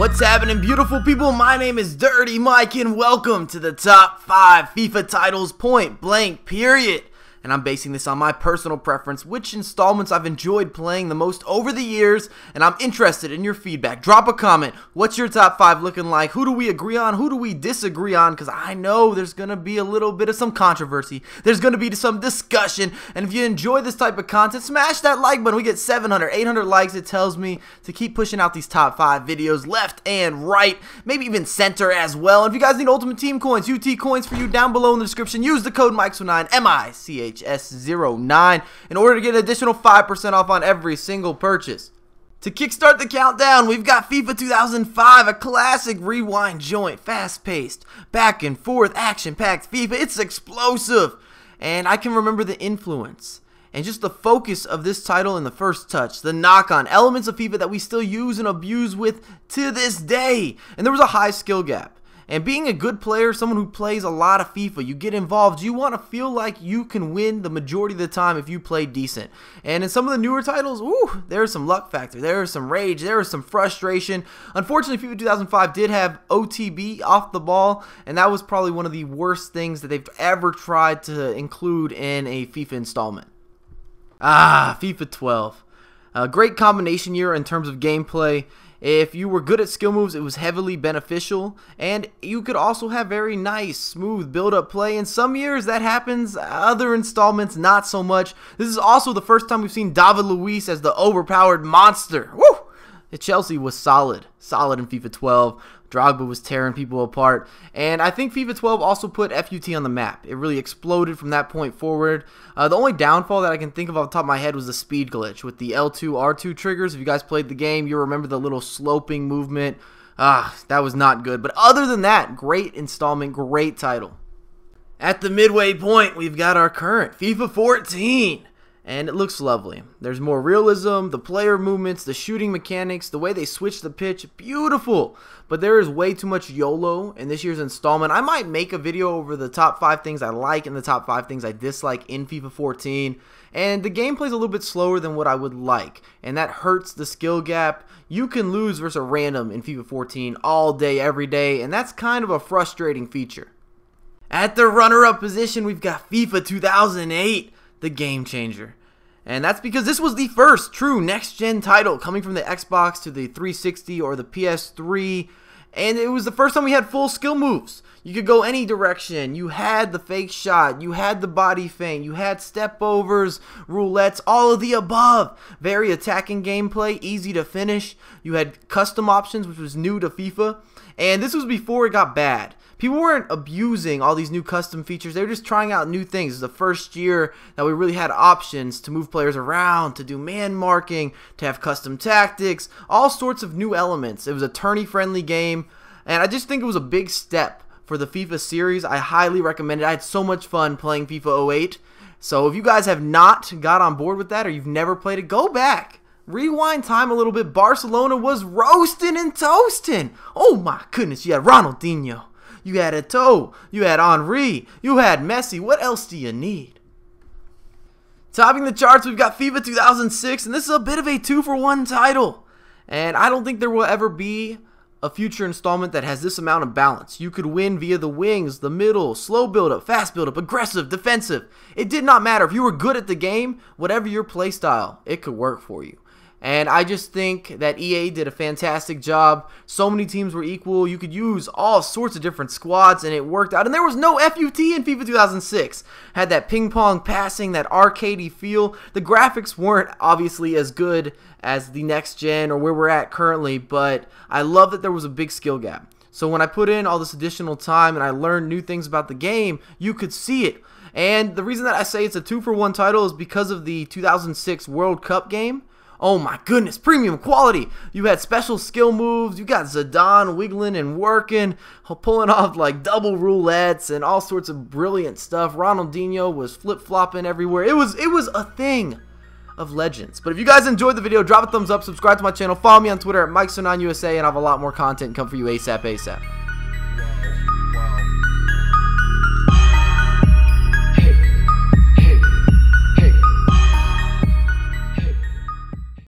What's happening, beautiful people? My name is Dirty Mike and welcome to the top 5 FIFA titles point blank period. And I'm basing this on my personal preference, which installments I've enjoyed playing the most over the years, and I'm interested in your feedback. Drop a comment. What's your top 5 looking like? Who do we agree on? Who do we disagree on? Because I know there's going to be a little bit of some controversy. There's going to be some discussion, and if you enjoy this type of content, smash that like button. We get 700, 800 likes. It tells me to keep pushing out these top 5 videos left and right, maybe even center as well. And if you guys need Ultimate Team coins, UT coins for you down below in the description. Use the code MICE09, MICHS09, in order to get an additional 5% off on every single purchase. To kickstart the countdown, we've got FIFA 2005, a classic rewind joint, fast-paced, back and forth, action-packed FIFA. It's explosive, and I can remember the influence and just the focus of this title in the first touch, the knock-on elements of FIFA that we still use and abuse with to this day. And there was a high skill gap. And being a good player, someone who plays a lot of FIFA, you get involved, you want to feel like you can win the majority of the time if you play decent. And in some of the newer titles, ooh, there's some luck factor, there's some rage, there is some frustration. Unfortunately, FIFA 2005 did have OTB, off the ball, and that was probably one of the worst things that they've ever tried to include in a FIFA installment. FIFA 12. A great combination year in terms of gameplay. If you were good at skill moves, it was heavily beneficial, and you could also have very nice, smooth build-up play. In some years that happens, other installments not so much. This is also the first time we've seen David Luiz as the overpowered monster. Woo! Chelsea was solid in FIFA 12. Drogba was tearing people apart, and I think FIFA 12 also put FUT on the map. It really exploded from that point forward. The only downfall that I can think of off the top of my head was the speed glitch with the L2, R2 triggers. If you guys played the game, you remember the little sloping movement. That was not good, but other than that, great installment, great title. At the midway point, we've got our current FIFA 14. And it looks lovely. There's more realism, the player movements, the shooting mechanics, the way they switch the pitch, beautiful. But there is way too much YOLO in this year's installment. I might make a video over the top 5 things I like and the top 5 things I dislike in FIFA 14. And the gameplay's a little bit slower than what I would like, and that hurts the skill gap. You can lose versus a random in FIFA 14 all day, every day, and that's kind of a frustrating feature. At the runner-up position, we've got FIFA 2008. The game changer. And that's because this was the first true next-gen title coming from the Xbox to the 360 or the PS3, and it was the first time we had full skill moves. You could go any direction. You had the fake shot, you had the body feint, you had step overs, roulettes, all of the above. Very attacking gameplay, easy to finish. You had custom options, which was new to FIFA, and this was before it got bad. People weren't abusing all these new custom features. They were just trying out new things. It was the first year that we really had options to move players around, to do man marking, to have custom tactics, all sorts of new elements. It was a tourney-friendly game, and I just think it was a big step for the FIFA series. I highly recommend it. I had so much fun playing FIFA 08. So if you guys have not got on board with that or you've never played it, go back. Rewind time a little bit. Barcelona was roasting and toasting. Oh my goodness, you had Ronaldinho. You had Eto'o, you had Henry, you had Messi. What else do you need? Topping the charts, we've got FIFA 2006, and this is a bit of a 2-for-1 title. And I don't think there will ever be a future installment that has this amount of balance. You could win via the wings, the middle, slow build-up, fast build-up, aggressive, defensive. It did not matter. If you were good at the game, whatever your play style, it could work for you. And I just think that EA did a fantastic job. So many teams were equal. You could use all sorts of different squads, and it worked out. And there was no FUT in FIFA 2006. Had that ping-pong passing, that arcadey feel. The graphics weren't obviously as good as the next gen or where we're at currently, but I love that there was a big skill gap. So when I put in all this additional time and I learned new things about the game, you could see it. And the reason that I say it's a 2-for-1 title is because of the 2006 World Cup game. Oh my goodness, premium quality. You had special skill moves. You got Zidane wiggling and working, pulling off like double roulettes and all sorts of brilliant stuff. Ronaldinho was flip-flopping everywhere. It was a thing of legends. But if you guys enjoyed the video, drop a thumbs up, subscribe to my channel, follow me on Twitter at MICE09USA, and I have a lot more content come for you ASAP.